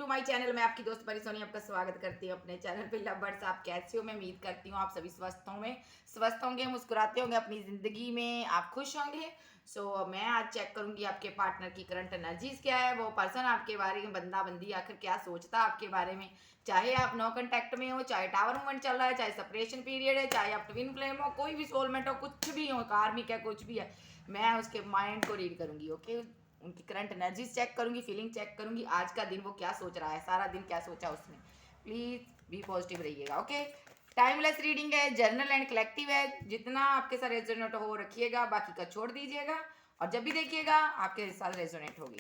To my channel. मैं आपकी दोस्त परी सोनी आपका स्वागत करती हूँ अपने चैनल पे। लवर्स, आप कैसे हो? मैं उम्मीद करती हूँ आप सभी स्वस्थ होंगे, मुस्कुराते होंगे अपनी ज़िंदगी में, आप खुश होंगे। मैं आज चेक करूंगी आपके पार्टनर की करंट एनर्जीज क्या है, वो पर्सन आपके बारे में, बंदा बंदी आखिर क्या सोचता है आपके बारे में। चाहे आप नो कांटेक्ट में हो, चाहे टावर मूवमेंट चल रहा है, चाहे सेपरेशन पीरियड है, चाहे आप ट्विन फ्लेम हो, कोई भी सोलमेट हो, कुछ भी हो, कार्मिक है, कुछ भी है, मैं उसके माइंड को रीड करूंगी। ओके, उनकी करंट एनर्जीज चेक करूंगी, फीलिंग चेक करूंगी, आज का दिन वो क्या सोच रहा है, सारा दिन क्या सोचा उसने। प्लीज बी पॉजिटिव रहिएगा। ओके, टाइमलेस रीडिंग है, जर्नल एंड कलेक्टिव है। जितना आपके साथ रेजोनेट हो रखिएगा, बाकी का छोड़ दीजिएगा। और जब भी देखिएगा आपके साथ रेजोनेट होगी।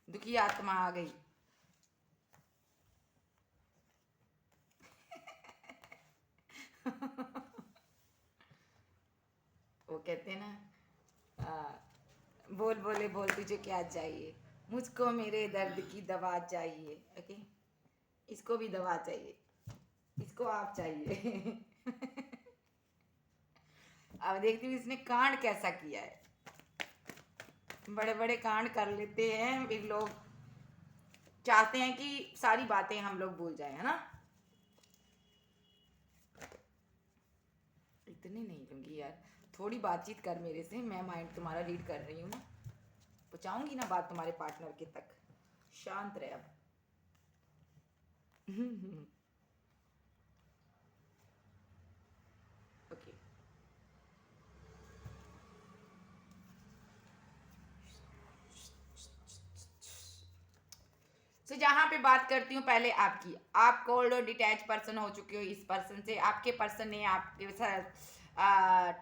दुखी आत्मा आ गई। वो कहते हैं ना, बोल बोले बोल तुझे क्या चाहिए, मुझको मेरे दर्द की दवा चाहिए। ओके, इसको भी दवा चाहिए, इसको आप चाहिए। अब देखती हूँ इसने कांड कैसा किया है। बड़े बड़े कांड कर लेते हैं फिर लोग चाहते हैं कि सारी बातें हम लोग भूल जाए, है ना। इतनी नहीं लूंगी यार, थोड़ी बातचीत कर मेरे से, मैं माइंड तुम्हारा रीड कर रही हूँ ना, पहुँचाऊंगी ना बात तुम्हारे पार्टनर के तक। शांत रहे अब। ओके, जहां पे बात करती हूँ पहले आपकी, आप कोल्ड और डिटैच पर्सन हो चुके हो इस पर्सन से। आपके पर्सन ने आपके साथ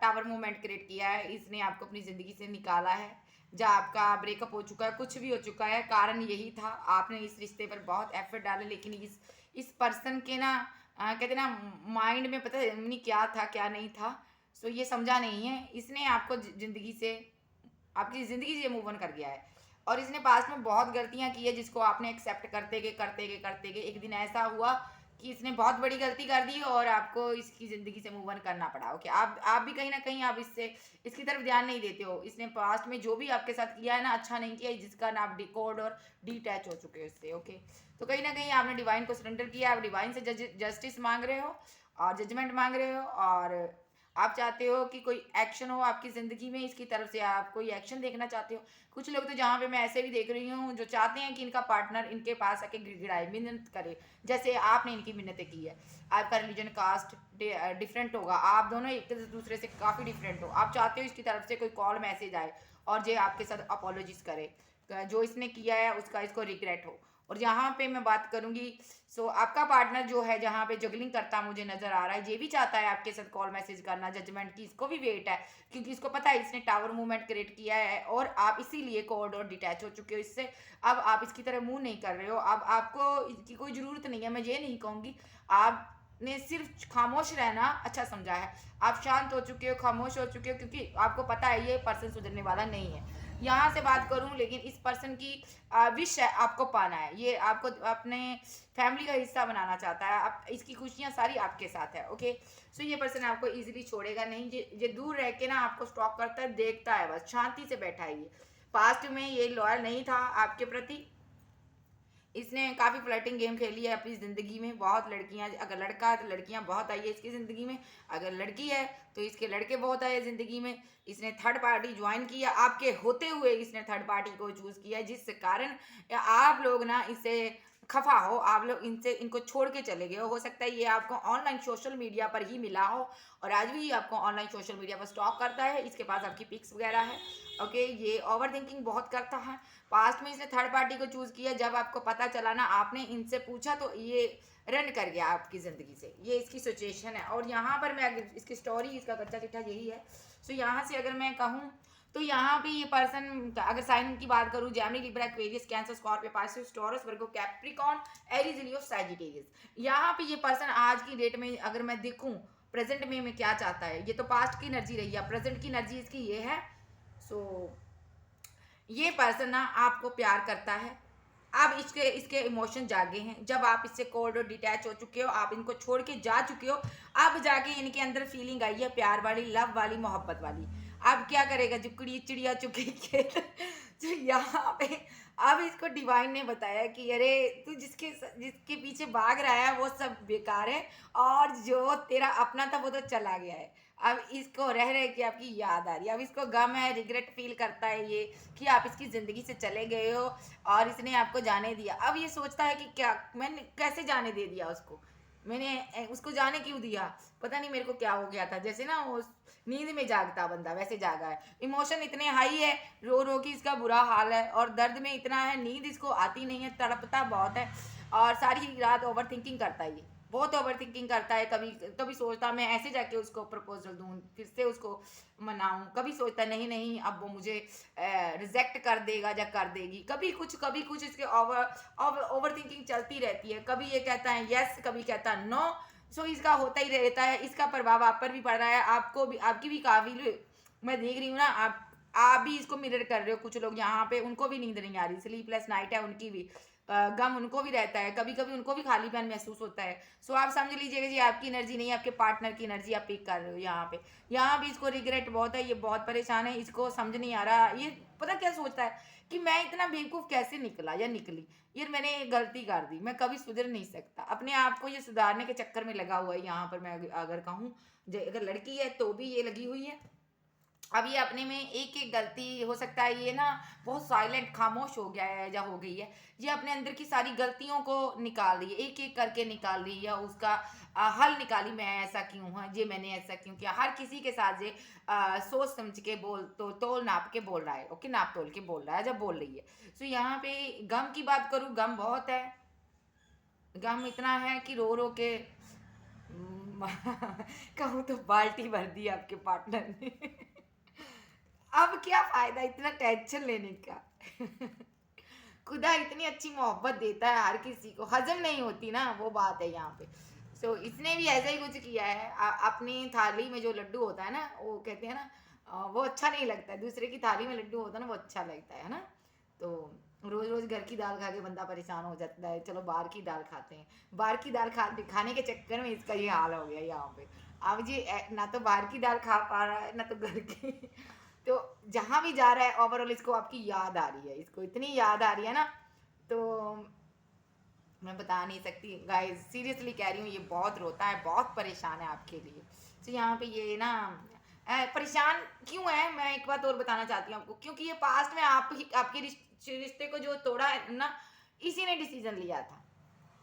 टावर मूवमेंट क्रिएट किया है, इसने आपको अपनी ज़िंदगी से निकाला है। जहाँ आपका ब्रेकअप हो चुका है, कुछ भी हो चुका है, कारण यही था, आपने इस रिश्ते पर बहुत एफर्ट डाले, लेकिन इस पर्सन के ना कहते ना माइंड में पता नहीं क्या था क्या नहीं था। ये समझा नहीं है, इसने आपको ज़िंदगी से, आपकी ज़िंदगी से मूव ऑन कर गया है। और इसने पास्ट में बहुत गलतियां की है, जिसको आपने एक्सेप्ट करते गए एक दिन ऐसा हुआ कि इसने बहुत बड़ी गलती कर दी और आपको इसकी ज़िंदगी से मूव ऑन करना पड़ा। ओके, आप भी कहीं ना कहीं आप इसकी तरफ ध्यान नहीं देते हो। इसने पास्ट में जो भी आपके साथ किया है ना, अच्छा नहीं किया, जिसका ना आप डिकोड और डिटैच हो चुके हो इससे। ओके, तो कहीं ना कहीं आपने डिवाइन को सरेंडर किया, आप डिवाइन से जस्टिस मांग रहे हो और जजमेंट मांग रहे हो, और आप चाहते हो कि कोई एक्शन हो आपकी ज़िंदगी में, इसकी तरफ से आप कोई एक्शन देखना चाहते हो। कुछ लोग तो जहाँ पे मैं ऐसे भी देख रही हूँ जो चाहते हैं कि इनका पार्टनर इनके पास आके गिड़गिड़ाए, मिन्नत करे, जैसे आपने इनकी मिन्नतें की है। आपका रिलीजन कास्ट डिफरेंट होगा, आप दोनों एक दूसरे से काफ़ी डिफरेंट हो, आप चाहते हो इसकी तरफ से कोई कॉल मैसेज आए और जो आपके साथ अपोलॉजिस करे, जो इसने किया है उसका इसको रिग्रेट हो। और यहाँ पे मैं बात करूंगी, आपका पार्टनर जो है जहाँ पे जगलिंग करता मुझे नजर आ रहा है, ये भी चाहता है आपके साथ कॉल मैसेज करना, जजमेंट की इसको भी वेट है, क्योंकि इसको पता है इसने टावर मूवमेंट क्रिएट किया है और आप इसीलिए कोल्ड और डिटैच हो चुके हो इससे। अब आप इसकी तरह मुंह नहीं कर रहे हो, अब आपको इसकी कोई ज़रूरत नहीं है। मैं ये नहीं कहूँगी, आपने सिर्फ खामोश रहना अच्छा समझा है। आप शांत हो चुके हो, खामोश हो चुके हो, क्योंकि आपको पता है ये पर्सन सुधरने वाला नहीं है। यहाँ से बात करूँ, लेकिन इस पर्सन की विश है आपको पाना है, ये आपको अपने फैमिली का हिस्सा बनाना चाहता है, आप इसकी खुशियाँ सारी आपके साथ है। ओके, ये पर्सन आपको इजीली छोड़ेगा नहीं, ये दूर रह के ना आपको स्टॉक करता है, देखता है, बस शांति से बैठा है। ये पास्ट में ये लॉयल नहीं था आपके प्रति, इसने काफ़ी फ्लर्टिंग गेम खेली है अपनी ज़िंदगी में। बहुत लड़कियां, अगर लड़का है तो लड़कियां बहुत आई है इसकी ज़िंदगी में, अगर लड़की है तो इसके लड़के बहुत आए ज़िंदगी में। इसने थर्ड पार्टी ज्वाइन किया, आपके होते हुए इसने थर्ड पार्टी को चूज़ किया, जिस कारण आप लोग ना इसे खफा हो, आप लोग इनको छोड़ के चले गए हो सकता है ये आपको ऑनलाइन सोशल मीडिया पर ही मिला हो और आज भी आपको ऑनलाइन सोशल मीडिया पर स्टॉक करता है, इसके पास आपकी पिक्स वगैरह है। ओके, ये ओवर थिंकिंग बहुत करता है। पास्ट में इसने थर्ड पार्टी को चूज किया, जब आपको पता चला ना, आपने इनसे पूछा तो ये रन कर गया आपकी ज़िंदगी से, ये इसकी सिचुएशन है। और यहाँ पर मैं अगर इसकी स्टोरी, इसका कच्चा चिट्ठा यही है। यहाँ से अगर मैं कहूँ तो यहाँ पे ये पर्सन, अगर साइन की बात करूँ, Gemini, Libra, Aquarius, Cancer, Scorpio, Pisces, Taurus, Virgo, Capricorn, Aries, Leo, Sagittarius. यहाँ पे ये पर्सन आज की डेट में अगर मैं देखूँ प्रेजेंट में क्या चाहता है, ये तो पास्ट की एनर्जी रही है, प्रेजेंट की एनर्जी इसकी ये है। सो ये पर्सन ना आपको प्यार करता है, अब इसके इसके इमोशन जागे हैं। जब आप इससे कोल्ड और डिटैच हो चुके हो, आप इनको छोड़ के जा चुके हो, अब जाके इनके अंदर फीलिंग आई है प्यार वाली, लव वाली, मोहब्बत वाली। अब क्या करेगा, जुकड़ी चिड़िया चुके खेत। तो यहाँ पे अब इसको डिवाइन ने बताया कि अरे तू जिसके जिसके पीछे भाग रहा है वो सब बेकार है, और जो तेरा अपना था वो तो चला गया है। अब इसको रह रहे कि आपकी याद आ रही है, अब इसको गम है, रिग्रेट फील करता है ये कि आप इसकी ज़िंदगी से चले गए हो और इसने आपको जाने दिया। अब ये सोचता है कि क्या मैंने कैसे जाने दे दिया उसको, मैंने उसको जाने क्यों दिया, पता नहीं मेरे को क्या हो गया था। जैसे ना वो नींद में जागता बंदा वैसे जागा है। इमोशन इतने हाई है, रो रो के इसका बुरा हाल है, और दर्द में इतना है, नींद इसको आती नहीं है, तड़पता बहुत है, और सारी रात ओवर थिंकिंग करता है ये, बहुत ओवर थिंकिंग करता है। कभी कभी सोचता मैं ऐसे जाके उसको प्रपोजल दूँ, फिर से उसको मनाऊं, कभी सोचता नहीं नहीं अब वो मुझे रिजेक्ट कर देगा या कर देगी, कभी कुछ इसके ओवर ओवर थिंकिंग चलती रहती है। कभी ये कहता है यस, कभी कहता है नो। सो इसका होता ही रहता है। इसका प्रभाव आप पर भी पड़ रहा है, आपको भी, आपकी भी काबिल, मैं देख रही हूँ ना, आप भी इसको मिरर कर रहे हो। कुछ लोग यहाँ पे उनको भी नींद नहीं आ रही, स्लीपलेस नाइट है उनकी भी, गम उनको भी रहता है, कभी कभी उनको भी खालीपन महसूस होता है। सो आप समझ लीजिएगा जी आपकी एनर्जी नहीं, आपके पार्टनर की एनर्जी आप पिक कर रहे हो यहाँ पे। यहाँ भी इसको रिग्रेट बहुत है, ये बहुत परेशान है, इसको समझ नहीं आ रहा ये, पता क्या सोचता है कि मैं इतना बेवकूफ़ कैसे निकला या निकली, ये मैंने गलती कर दी, मैं कभी सुधर नहीं सकता। अपने आप को ये सुधारने के चक्कर में लगा हुआ है यहाँ पर। मैं अगर कहूँ, अगर लड़की है तो भी ये लगी हुई है। अब ये अपने में एक एक गलती, हो सकता है ये ना बहुत साइलेंट खामोश हो गया है या हो गई है, ये अपने अंदर की सारी गलतियों को निकाल रही है, एक एक करके निकाल रही है, उसका हल निकाली, मैं ऐसा क्यों हूँ, ये मैंने ऐसा क्यों किया। हर किसी के साथ ये सोच समझ के बोल, तो तोल नाप के बोल रहा है, ओके, नाप तोल के बोल रहा है जब बोल रही है। सो यहाँ पे गम की बात करूँ, गम बहुत है, गम इतना है कि रो रो के कहूँ तो बाल्टी भर दी आपके पार्टनर ने। अब क्या फायदा इतना टेंशन लेने का। खुदा इतनी अच्छी मोहब्बत देता है हर किसी को, हजम नहीं होती ना, वो बात है यहाँ पे। सो इसने भी ऐसा ही कुछ किया है। अपनी थाली में जो लड्डू होता है ना, वो कहते हैं ना, वो अच्छा नहीं लगता है, दूसरे की थाली में लड्डू होता है ना, वो अच्छा लगता है ना। तो रोज रोज घर की दाल खा के बंदा परेशान हो जाता है, चलो बाहर की दाल खाते हैं। बाहर की दाल खाने के चक्कर में इसका ये हाल हो गया यहाँ पे। अब जी ना तो बाहर की दाल खा पा रहा है ना तो घर की। तो जहाँ भी जा रहा है ओवरऑल इसको आपकी याद आ रही है, इसको इतनी याद आ रही है ना, तो मैं बता नहीं सकती गाइस, सीरियसली कह रही हूँ, ये बहुत रोता है, बहुत परेशान है आपके लिए। तो यहाँ पे ये ना परेशान क्यों है, मैं एक बात और बताना चाहती हूँ आपको, क्योंकि ये पास्ट में आप ही आपके रिश्ते को जो तोड़ा है ना, इसी ने डिसीजन लिया था।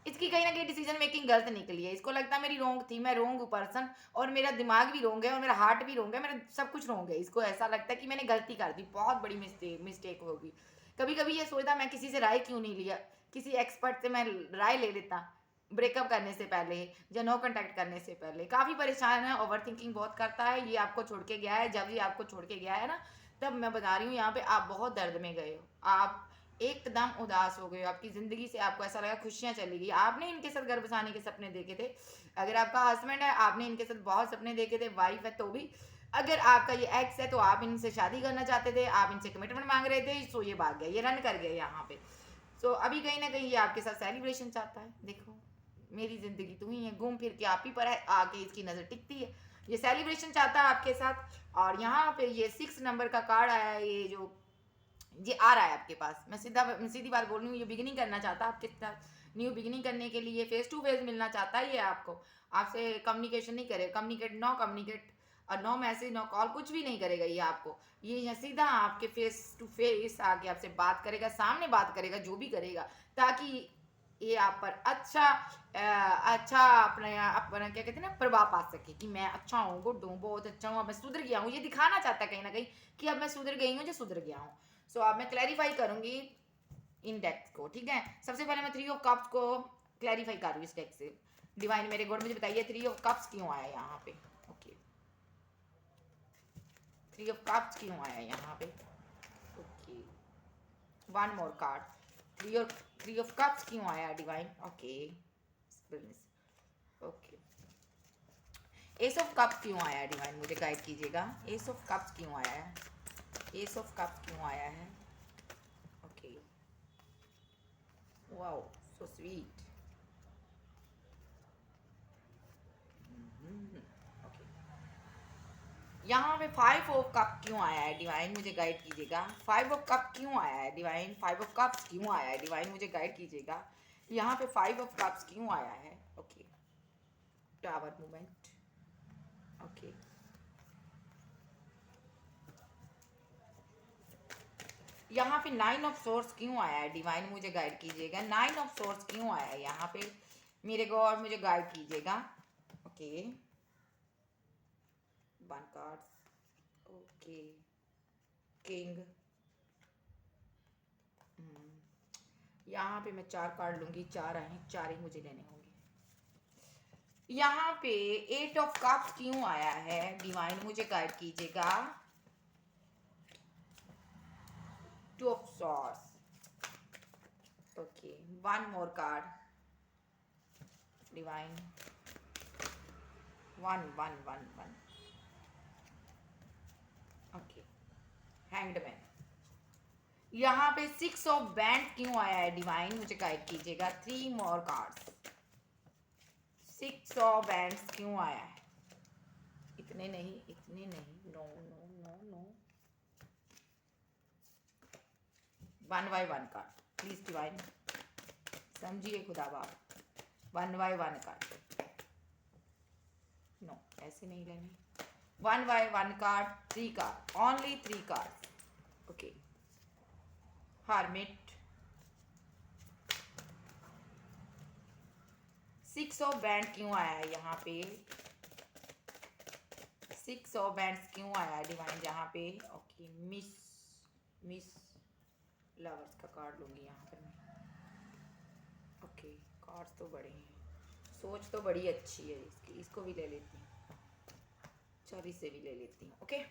इसकी कहीं ना कहीं डिसीजन मेकिंग गलत निकली है, इसको लगता है मेरी रोंग थी, मैं रोंग पर्सन, और मेरा दिमाग भी रोंग है, और मेरा हार्ट भी रोंग है, मेरा सब कुछ रोंग है। इसको ऐसा लगता है कि मैंने गलती कर दी, बहुत बड़ी मिस्टेक होगी। कभी कभी ये सोचता मैं किसी से राय क्यों नहीं लिया, किसी एक्सपर्ट से मैं राय ले लेता ब्रेकअप करने से पहले या नो कांटेक्ट करने से पहले। काफ़ी परेशान है, ओवर थिंकिंग बहुत करता है, ये आपको छोड़ के गया है। जब ये आपको छोड़ के गया है ना, तब मैं बता रही हूँ यहाँ पे आप बहुत दर्द में गए हो, आप एकदम उदास हो गए हो, आपकी ज़िंदगी से आपको ऐसा लगा खुशियाँ चली गई। आपने इनके साथ घर बसाने के सपने देखे थे, अगर आपका हस्बैंड है आपने इनके साथ बहुत सपने देखे थे, वाइफ है तो भी। अगर आपका ये एक्स है तो आप इनसे शादी करना चाहते थे, आप इनसे कमिटमेंट मांग रहे थे, सो ये भाग गया, ये रन कर गया यहाँ पे। सो अभी कहीं ना कहीं ये आपके साथ सेलिब्रेशन चाहता है। देखो मेरी ज़िंदगी तू ही है, घूम फिर के आप ही पर है, आके इसकी नज़र टिकती है, ये सेलिब्रेशन चाहता है आपके साथ। और यहाँ पे ये 6 नंबर का कार्ड आया है, ये आ रहा है आपके पास। मैं सीधी बात बोल रही हूँ, ये बिगिनिंग करना चाहता है आपके साथ, न्यू बिगिनिंग करने के लिए फेस टू फेस मिलना चाहता है ये आपको, आपसे कम्युनिकेशन नहीं करे, कम्युनिकेट और नो मैसेज नो कॉल, कुछ भी नहीं करेगा ये आपको। ये सीधा आपके फेस टू फेस आके आपसे बात करेगा, सामने बात करेगा, जो भी करेगा, ताकि ये आप पर अच्छा अपना क्या कहते हैं ना, प्रभाव पा सके कि मैं अच्छा हूँ, गुड हूँ, बहुत अच्छा हूँ, अब मैं सुधर गया हूँ। ये दिखाना चाहता है कहीं ना कहीं कि अब मैं सुधर गई हूँ, जो सुधर गया हूँ। सो अब मैं क्लैरिफाई करूंगी इन डेक्स को, ठीक है। सबसे पहले मैं 3 ऑफ कप्स को क्लैरिफाई कर रही हूँ इस डेक से। डिवाइन मेरे गॉड मुझे बताइए 3 ऑफ कप्स क्यों आया यहाँ पे। ओके, 3 ऑफ कप्स क्यों आया यहाँ पे। Okay, one more card, 3 of cups क्यों आया divine. Okay, okay, S of cups क्यों आया डिवाइन, मुझे गाइड कीजिएगा। एस ऑफ कप्स क्यों आया है, एस ऑफ कप्स क्यों आया है। Okay, wow, so sweet. Okay, यहाँ पे 5 ऑफ कप क्यों आया है डिवाइन, मुझे गाइड कीजिएगा। 5 ऑफ कप क्यों आया है डिवाइन, 5 ऑफ कप्स क्यों आया है डिवाइन, मुझे गाइड कीजिएगा। यहाँ पे 5 ऑफ कप्स क्यों आया है। Okay, tower movement. ओके, यहाँ पे 9 ऑफ सोर्स क्यों आया है डिवाइन, मुझे गाइड कीजिएगा। 9 ऑफ सोर्स क्यों आया है यहाँ पे, मेरे गॉड मुझे गाइड कीजिएगा। Okay, 1 card. Okay, king. यहाँ पे मैं 4 कार्ड लूंगी, 4 आए हैं, 4 ही मुझे लेने होंगे। यहाँ पे 8 ऑफ कप्स क्यों आया है डिवाइन, मुझे गाइड कीजिएगा। 2 of swords. Okay, 1 more card divine. 1 1 1 1। Okay, hanged man. यहाँ पे 6 ऑफ बैंड क्यों आया है डिवाइन, मुझे गाइड कीजिएगा। 3 मोर कार्ड्स। 6 ऑफ बैंड्स क्यों आया है, इतने नहीं, इतने नहीं, no no no no. 1 by 1 card please divine, समझिए खुदा बाप। 1 बाय 1 कार्ड, नो ऐसे नहीं लेने। 1 by 1 card, 3 card, only 3 card. Okay, hermit. 6 of band क्यों आया है यहाँ पे, 6 ऑफ बैंड्स क्यों आया है डिवाइन यहाँ पे। ओके, मिस मिस लवर्स का कार्ड लूंगी यहाँ पर मैं। ओके, कार्ड्स तो बड़े हैं, सोच तो बड़ी अच्छी है इसकी, इसको भी ले लेती हूँ, चल इसे भी ले लेती हूँ। ओके,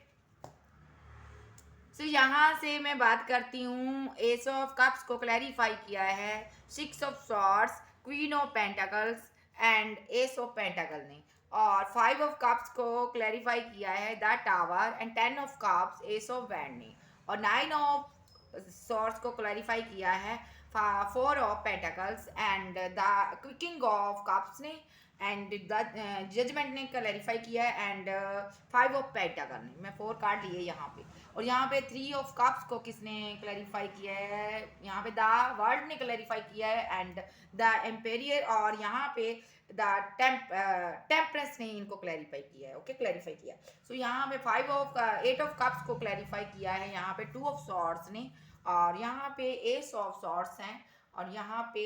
सो यहाँ से मैं बात करती हूँ। एस ऑफ कप्स को क्लैरिफाई किया है 6 of swords, queen of pentacles and ace of pentacle ने, और 5 ऑफ कप्स को क्लैरिफाई किया है the tower and 10 of cups ace of band ने, और 9 ऑफ सॉर्ड्स को क्लैरिफाई किया है 4 of pentacles and the king of cups ने, एंड द जजमेंट ने क्लैरिफाई किया है, एंड 5 ऑफ पेंटाकल ने। मैं 4 कार्ड लिए यहाँ पे, और यहाँ पे 3 ऑफ कप्स को किसने क्लैरिफाई किया है, यहाँ पे द वर्ल्ड ने क्लैरिफाई किया है, एंड द एम्पेरियर, और यहाँ पे द टेम्परेंस ने इनको क्लैरिफाई किया है। ओके, क्लैरिफाई किया। सो यहाँ पे 8 ऑफ कप्स को क्लैरिफाई किया है यहाँ पे 2 ऑफ सॉर्ड्स ने, और यहाँ पे एस ऑफ सॉर्ड्स हैं, और यहाँ पे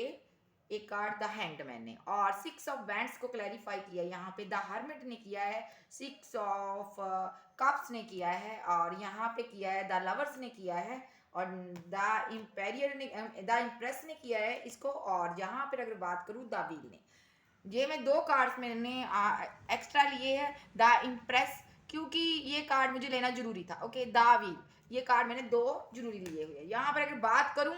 एक कार्ड द हैंग्ड मैन ने, और 6 ऑफ बैंड्स को क्लैरिफाई किया यहाँ पे द हर्मिट ने किया है, 6 ऑफ कप्स ने किया है, और यहाँ पे किया है द लवर्स ने किया है, और द इम्पेरियर ने, द इम्प्रेस ने किया है इसको, और यहाँ पर अगर बात करूँ द व्हील ने। ये मैं 2 कार्ड्स मैंने एक्स्ट्रा लिए हैं, द इम्प्रेस, क्योंकि ये कार्ड मुझे लेना जरूरी था। ओके, द व्हील, ये कार्ड मैंने 2 जरूरी लिए हुए हैं। यहाँ पर अगर बात करूँ,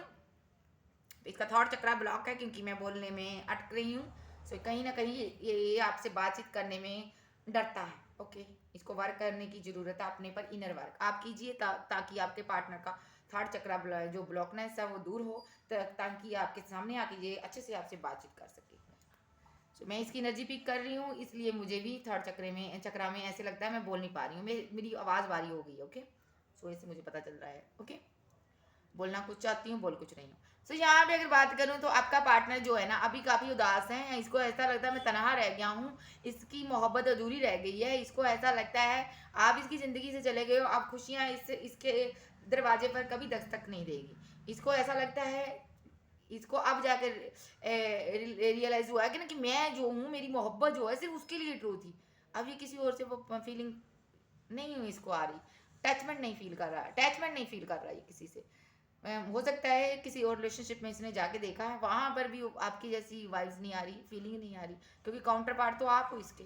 इसका थॉट चक्रा ब्लॉक है क्योंकि मैं बोलने में अटक रही हूँ। सो कहीं ना कहीं ये आपसे बातचीत करने में डरता है। ओके, इसको वर्क करने की ज़रूरत है, अपने पर इनर वर्क आप कीजिए ताकि आपके पार्टनर का थॉट चक्रा जो ब्लॉकनेस है वो दूर हो, ताकि आपके सामने आके ये अच्छे से आपसे बातचीत कर सके। सो मैं इसकी एनर्जी पिक कर रही हूँ, इसलिए मुझे भी थर्ड चक्रा में ऐसे लगता है मैं बोल नहीं पा रही हूँ, मेरी आवाज़ भारी हो गई। ओके, सो इससे मुझे पता चल रहा है। ओके, बोलना कुछ चाहती हूँ, बोल कुछ रही हूँ। सो यहाँ पे अगर बात करूँ तो आपका पार्टनर जो है ना अभी काफ़ी उदास है, इसको ऐसा लगता है मैं तनहा रह गया हूँ, इसकी मोहब्बत अधूरी रह गई है, इसको ऐसा लगता है आप इसकी ज़िंदगी से चले गए हो, आप खुशियाँ इसके दरवाजे पर कभी दस्तक नहीं देगी। इसको ऐसा लगता है, इसको अब जाकर रियलाइज़ हुआ है कि ना कि मैं जो हूँ, मेरी मोहब्बत जो है सिर्फ उसके लिए ट्रू थी। अब ये किसी और से वो फीलिंग नहीं हुई इसको आ रही, अटैचमेंट नहीं फील कर रहा, अटैचमेंट नहीं फील कर रहा ये किसी से। हो सकता है किसी और रिलेशनशिप में इसने जाके देखा है, वहाँ पर भी आपकी जैसी वाइब्स नहीं आ रही, फीलिंग नहीं आ रही, क्योंकि काउंटर पार्ट तो आप हो इसके,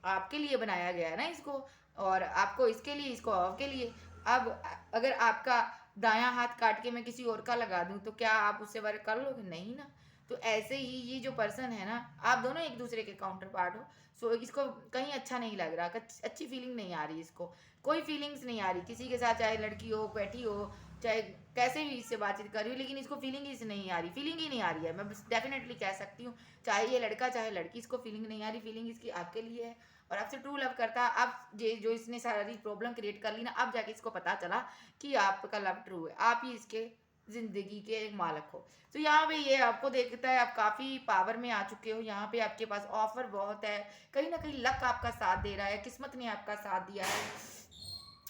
आपके लिए बनाया गया है ना इसको, और आपको इसके लिए, इसको आपके लिए। अब अगर आपका दायां हाथ काट के मैं किसी और का लगा दूं तो क्या आप उससे वर्क कर लोगे? नहीं ना। तो ऐसे ही ये जो पर्सन है ना, आप दोनों एक दूसरे के काउंटर पार्ट हो। सो इसको कहीं अच्छा नहीं लग रहा, अच्छी फीलिंग नहीं आ रही इसको, कोई फीलिंग्स नहीं आ रही किसी के साथ, चाहे लड़की हो बैठी हो, चाहे कैसे भी इससे बातचीत कर रही हो, लेकिन इसको फीलिंग ही नहीं आ रही, फीलिंग ही नहीं आ रही है। मैं बस डेफिनेटली कह सकती हूँ, चाहे ये लड़का चाहे लड़की, इसको फीलिंग नहीं आ रही। फीलिंग इसकी आपके लिए है और आपसे ट्रू लव करता है। अब ये जो इसने सारी प्रॉब्लम क्रिएट कर ली ना, अब जाके इसको पता चला कि आपका लव ट्रू है, आप ही इसके जिंदगी के एक मालक हो। तो यहाँ पे ये आपको देखता है, आप काफ़ी पावर में आ चुके हो, यहाँ पे आपके पास ऑफर बहुत है, कहीं ना कहीं लक आपका साथ दे रहा है, किस्मत ने आपका साथ दिया है,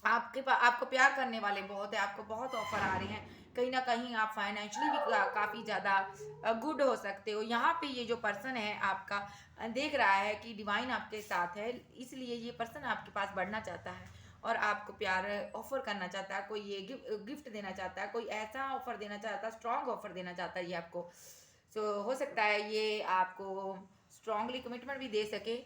आपके पास आपको प्यार करने वाले बहुत है, आपको बहुत ऑफर आ रहे हैं, कहीं ना कहीं आप फाइनेंशियली भी काफ़ी ज़्यादा गुड हो सकते हो। यहाँ पे ये जो पर्सन है आपका देख रहा है कि डिवाइन आपके साथ है, इसलिए ये पर्सन आपके पास बढ़ना चाहता है और आपको प्यार ऑफर करना चाहता है, कोई ये गिफ्ट देना चाहता है, कोई ऐसा ऑफर देना चाहता है, स्ट्रॉन्ग ऑफर देना चाहता है ये आपको। सो हो सकता है ये आपको स्ट्रांगली कमिटमेंट भी दे सके।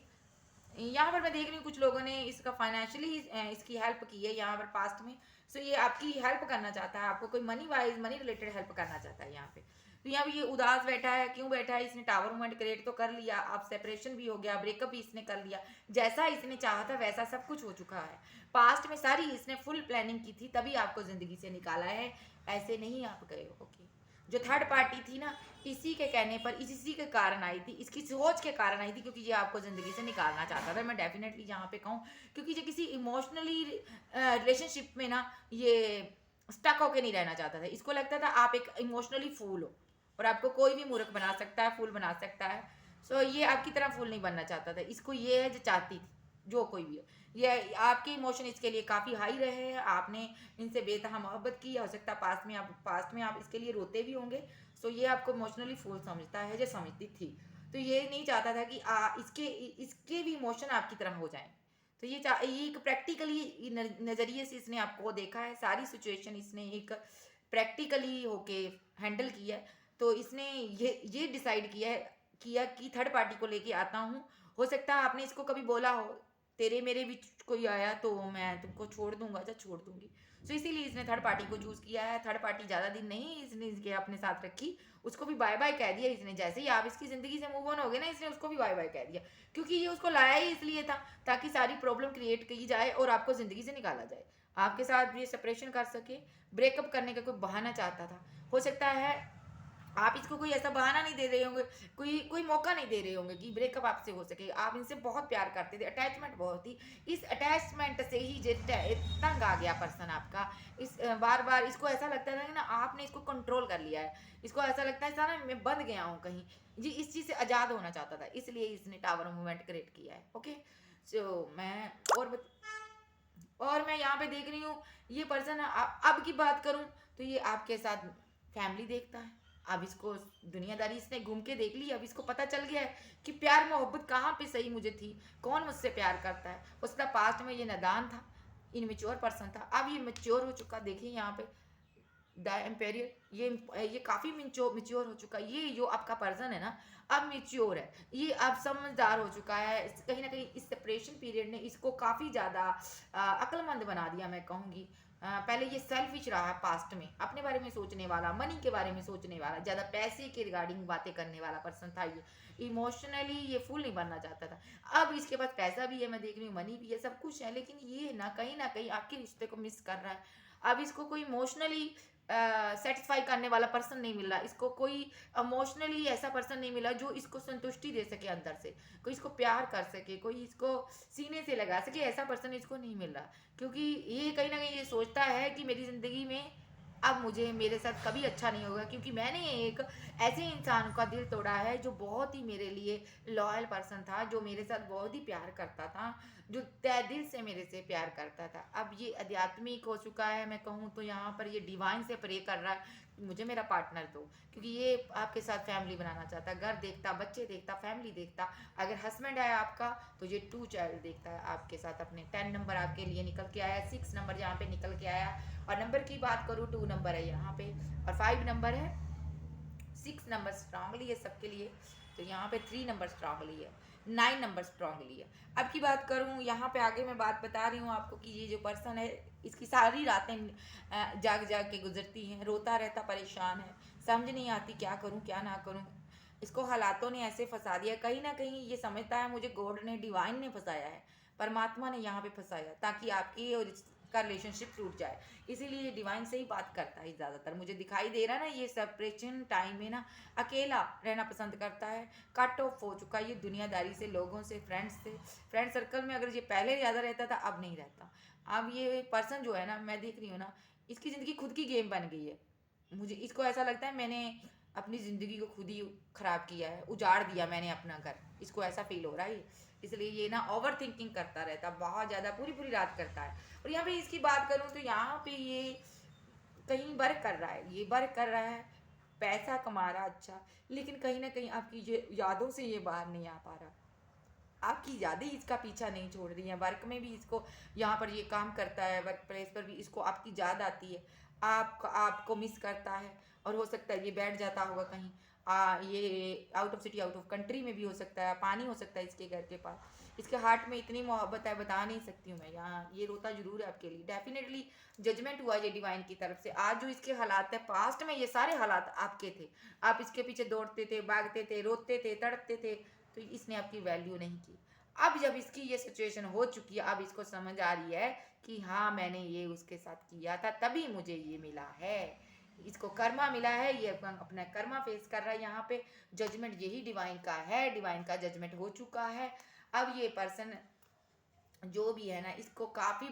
यहाँ पर मैं देख रही हूँ कुछ लोगों ने इसका फाइनेंशियली इसकी हेल्प की है यहाँ पर पास्ट में। सो ये आपकी हेल्प करना चाहता है, आपको कोई money wise money related help करना चाहता है यहाँ पे। तो यहाँ पे ये उदास बैठा है, क्यों बैठा है? इसने टावर मूवमेंट क्रिएट तो कर लिया, अब सेपरेशन भी हो गया, ब्रेकअप भी इसने कर लिया, जैसा इसने चाहा था वैसा सब कुछ हो चुका है। पास्ट में सारी इसने फुल प्लानिंग की थी, तभी आपको जिंदगी से निकाला है, ऐसे नहीं आप गए हो। ओके, जो थर्ड पार्टी थी ना, इसी के कहने पर, इसी के कारण आई थी, इसकी सोच के कारण आई थी, क्योंकि ये आपको ज़िंदगी से निकालना चाहता था। मैं डेफिनेटली यहाँ पे कहूँ, क्योंकि ये किसी इमोशनली रिलेशनशिप में ना ये स्टक होके नहीं रहना चाहता था। इसको लगता था आप एक इमोशनली फूल हो और आपको कोई भी मूर्ख बना सकता है, फूल बना सकता है। सो ये आपकी तरह फूल नहीं बनना चाहता था। इसको ये है जो चाहती थी, जो कोई भी हो, ये आपके इमोशन इसके लिए काफ़ी हाई रहे हैं, आपने इनसे बेतहा मोहब्बत की, हो सकता है पास्ट में आप इसके लिए रोते भी होंगे। सो ये आपको इमोशनली फूल समझता है, जो समझती थी। तो ये नहीं चाहता था कि इसके इसके भी इमोशन आपकी तरह हो जाएं। तो ये एक प्रैक्टिकली नज़रिए से इसने आपको देखा है, सारी सिचुएशन इसने एक प्रैक्टिकली होके हैंडल किया है। तो इसने ये डिसाइड किया कि थर्ड पार्टी को लेके आता हूँ। हो सकता है आपने इसको कभी बोला हो, तेरे मेरे बीच कोई आया तो मैं तुमको छोड़ दूंगा या छोड़ दूंगी। सो इसीलिए इसने थर्ड पार्टी को चूज किया है। थर्ड पार्टी ज़्यादा दिन नहीं इसने इसके अपने साथ रखी, उसको भी बाय बाय कह दिया इसने। जैसे ही आप इसकी ज़िंदगी से मूव ऑन हो गए ना, इसने उसको भी बाय बाय कह दिया, क्योंकि ये उसको लाया ही इसलिए था ताकि सारी प्रॉब्लम क्रिएट की जाए और आपको ज़िंदगी से निकाला जाए, आपके साथ ये सेपरेशन कर सके। ब्रेकअप करने का कोई बहाना चाहता था। हो सकता है आप इसको कोई ऐसा बहाना नहीं दे रहे होंगे, कोई कोई मौका नहीं दे रहे होंगे कि ब्रेकअप आपसे हो सके। आप इनसे बहुत प्यार करते थे, अटैचमेंट बहुत थी। इस अटैचमेंट से ही तंग आ गया पर्सन आपका। इस बार बार इसको ऐसा लगता था कि ना आपने इसको कंट्रोल कर लिया है, इसको ऐसा लगता है सारा मैं बंद गया हूँ कहीं। जी इस चीज़ से आज़ाद होना चाहता था, इसलिए इसने टावर मूवमेंट क्रिएट किया है। ओके, सो मैं और मैं यहाँ पे देख रही हूँ ये पर्सन, अब की बात करूँ तो ये आपके साथ फैमिली देखता है। अब इसको दुनियादारी इसने घूम के देख ली, अब इसको पता चल गया है कि प्यार मोहब्बत कहाँ पे सही मुझे थी, कौन मुझसे प्यार करता है। उसका पास्ट में ये नादान था, इनमेच्योर पर्सन था, अब ये मेच्योर हो चुका। देखिए यहाँ पे द एम्पेरियर, ये काफ़ी मेच्योर हो चुका है। ये जो आपका पर्सन है ना, अब मेच्योर है, ये अब समझदार हो चुका है। कहीं ना कहीं इस सेपरेशन पीरियड ने इसको काफ़ी ज़्यादा अक्लमंद बना दिया, मैं कहूँगी। पहले ये सेल्फिश रहा है पास्ट में, अपने बारे में सोचने वाला, मनी के बारे में सोचने वाला, ज़्यादा पैसे के रिगार्डिंग बातें करने वाला पर्सन था ये। इमोशनली ये फुल नहीं बनना चाहता था। अब इसके पास पैसा भी है, मैं देख रही हूँ मनी भी है, सब कुछ है, लेकिन ये ना कहीं आपके रिश्ते को मिस कर रहा है। अब इसको कोई इमोशनली सेटिस्फाई करने वाला पर्सन नहीं मिल रहा, इसको कोई इमोशनली ऐसा पर्सन नहीं मिला जो इसको संतुष्टि दे सके अंदर से, कोई इसको प्यार कर सके, कोई इसको सीने से लगा सके, ऐसा पर्सन इसको नहीं मिल रहा। क्योंकि ये कहीं ना कहीं ये सोचता है कि मेरी ज़िंदगी में अब मुझे मेरे साथ कभी अच्छा नहीं होगा, क्योंकि मैंने एक ऐसे इंसान का दिल तोड़ा है जो बहुत ही मेरे लिए लॉयल पर्सन था, जो मेरे साथ बहुत ही प्यार करता था, जो तय दिल से मेरे से प्यार करता था। अब ये आध्यात्मिक हो चुका है, मैं कहूँ तो यहाँ पर ये डिवाइन से प्रे कर रहा है कि मुझे मेरा पार्टनर दो, क्योंकि ये आपके साथ फैमिली बनाना चाहता है, घर देखता, बच्चे देखता, फैमिली देखता। अगर हस्बैंड है आपका तो ये 2 चाइल्ड देखता है आपके साथ अपने। 10 नंबर आपके लिए निकल के आया, 6 नंबर यहाँ पे निकल के आया, और नंबर की बात करूँ 2 नंबर है यहाँ पे, और 5 नंबर है, 6 नंबर स्ट्रांगली है सबके लिए, तो यहाँ पे 3 नंबर स्ट्रांगली है, 9 नंबर स्ट्रांगली है। अब की बात करूँ यहाँ पे, आगे मैं बात बता रही हूँ आपको कि ये जो पर्सन है इसकी सारी रातें जाग जाग के गुजरती हैं, रोता रहता, परेशान है, समझ नहीं आती क्या करूँ क्या ना करूँ। इसको हालातों ने ऐसे फंसा दिया, कहीं ना कहीं ये समझता है मुझे गॉड ने, डिवाइन ने फंसाया है, परमात्मा ने यहाँ पे फंसाया ताकि आपकी और इसका रिलेशनशिप टूट जाए। इसीलिए ये डिवाइन से ही बात करता है ज़्यादातर, मुझे दिखाई दे रहा है ना, ये सेपरेशन टाइम में ना अकेला रहना पसंद करता है, कट ऑफ हो चुका है ये दुनियादारी से, लोगों से, फ्रेंड सर्कल में अगर ये पहले ज़्यादा रहता था अब नहीं रहता। अब ये पर्सन जो है ना, मैं देख रही हूँ ना, इसकी ज़िंदगी खुद की गेम बन गई है। मुझे इसको ऐसा लगता है मैंने अपनी ज़िंदगी को खुद ही ख़राब किया है, उजाड़ दिया मैंने अपना घर, इसको ऐसा फील हो रहा है। इसलिए ये ना ओवर थिंकिंग करता रहता है, बहुत ज़्यादा पूरी पूरी रात करता है। और यहाँ पे इसकी बात करूँ तो यहाँ पे ये कहीं वर्क कर रहा है, ये वर्क कर रहा है, पैसा कमा रहा अच्छा, लेकिन कहीं ना कहीं आपकी ये यादों से ये बाहर नहीं आ पा रहा। आपकी यादें इसका पीछा नहीं छोड़ रही हैं, वर्क में भी इसको, यहाँ पर ये काम करता है वर्क प्लेस पर भी इसको आपकी याद आती है, आपको मिस करता है। और हो सकता है ये बैठ जाता होगा कहीं, ये out of city, out of country में भी हो सकता है, पानी हो सकता है इसके घर के पास। इसके हार्ट में इतनी मोहब्बत है, बता नहीं सकती हूँ मैं, यहाँ ये रोता जरूर है आपके लिए। डेफिनेटली जजमेंट हुआ ये डिवाइन की तरफ से। आज जो इसके हालात है, पास्ट में ये सारे हालात आपके थे, आप इसके पीछे दौड़ते थे, भागते थे, रोते थे, तड़पते थे, तो इसने आपकी वैल्यू नहीं की। अब जब इसकी ये सिचुएशन हो चुकी है, अब इसको समझ आ रही है कि हाँ मैंने ये उसके साथ किया था तभी मुझे ये मिला है, इसको कर्मा मिला है, ये अपना कर्मा फेस कर रहा है। यहाँ पे जजमेंट यही डिवाइन का है, डिवाइन का जजमेंट हो चुका है। अब ये पर्सन जो भी है ना, इसको काफ़ी,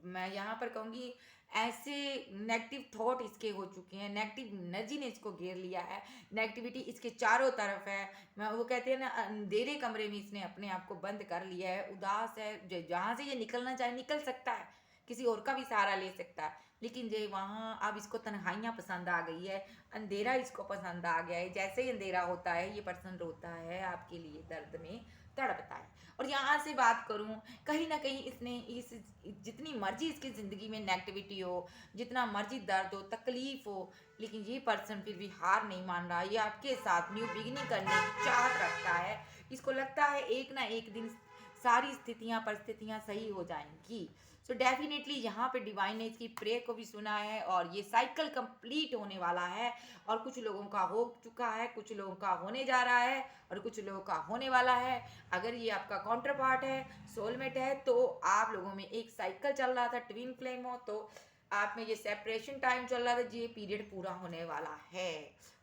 मैं यहाँ पर कहूँगी ऐसे नेगेटिव थॉट इसके हो चुके हैं, नेगेटिव एनर्जी ने इसको घेर लिया है, नेगेटिविटी इसके चारों तरफ है। मैं वो कहते हैं ना, अंधेरे कमरे में इसने अपने आप को बंद कर लिया है, उदास है, जहाँ से ये निकलना चाहे निकल सकता है, किसी और का भी सहारा ले सकता है, लेकिन ये वहाँ अब इसको तन्हाइयाँ पसंद आ गई है, अंधेरा इसको पसंद आ गया है। जैसे ही अंधेरा होता है ये पर्सन रोता है आपके लिए, दर्द में तड़पता है। और यहाँ से बात करूँ, कहीं ना कहीं इसने इस, जितनी मर्जी इसकी ज़िंदगी में नेगेटिविटी हो, जितना मर्जी दर्द हो, तकलीफ हो, लेकिन ये पर्सन फिर भी हार नहीं मान रहा। ये आपके साथ न्यू बिगिनिंग करने की चाहत रखता है। इसको लगता है एक ना एक दिन सारी स्थितियाँ परिस्थितियाँ सही हो जाएंगी। सो डेफिनेटली यहाँ पे डिवाइन ने इसकी प्रेयर को भी सुना है, और ये साइकिल कंप्लीट होने वाला है। और कुछ लोगों का हो चुका है, कुछ लोगों का होने जा रहा है, और कुछ लोगों का होने वाला है। अगर ये आपका काउंटर पार्ट है, सोलमेट है, तो आप लोगों में एक साइकिल चल रहा था, ट्विन फ्लेम हो तो आप में ये सेपरेशन टाइम चल रहा था, ये पीरियड पूरा होने वाला है।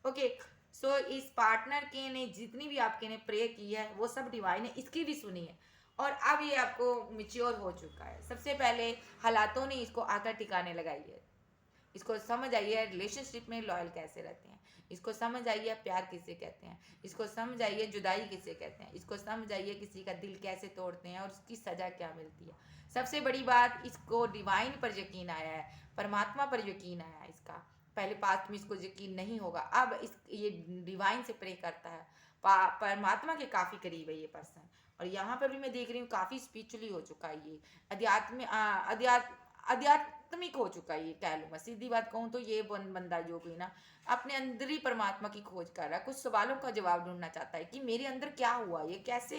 ओके, सो इस पार्टनर के ने जितनी भी आपके ने प्रे की है वो सब डिवाइन ने इसकी भी सुनी है, और अब ये आपको मिच्योर हो चुका है। सबसे पहले हालातों ने इसको आकर टिकाने लगाई है, इसको समझ आई है रिलेशनशिप में लॉयल कैसे रहते हैं, इसको समझ आई है प्यार किसे कहते हैं, इसको समझ आई है जुदाई किसे कहते हैं, इसको समझ आई है किसी का दिल कैसे तोड़ते हैं और उसकी सज़ा क्या मिलती है। सबसे बड़ी बात, इसको डिवाइन पर यकीन आया है, परमात्मा पर यकीन आया है इसका। पहले पास्ट में इसको यकीन नहीं होगा, अब इस ये डिवाइन से प्रे करता है, परमात्मा के काफ़ी करीब है ये पर्सन। और यहाँ पर भी मैं देख रही हूँ काफ़ी स्पिरिचुअली हो चुका है ये, आध्यात्मिक हो चुका है ये, कह लो। मैं सीधी बात कहूँ तो ये बंदा जो कोई ना अपने अंदर ही परमात्मा की खोज कर रहा है, कुछ सवालों का जवाब ढूंढना चाहता है कि मेरे अंदर क्या हुआ, ये कैसे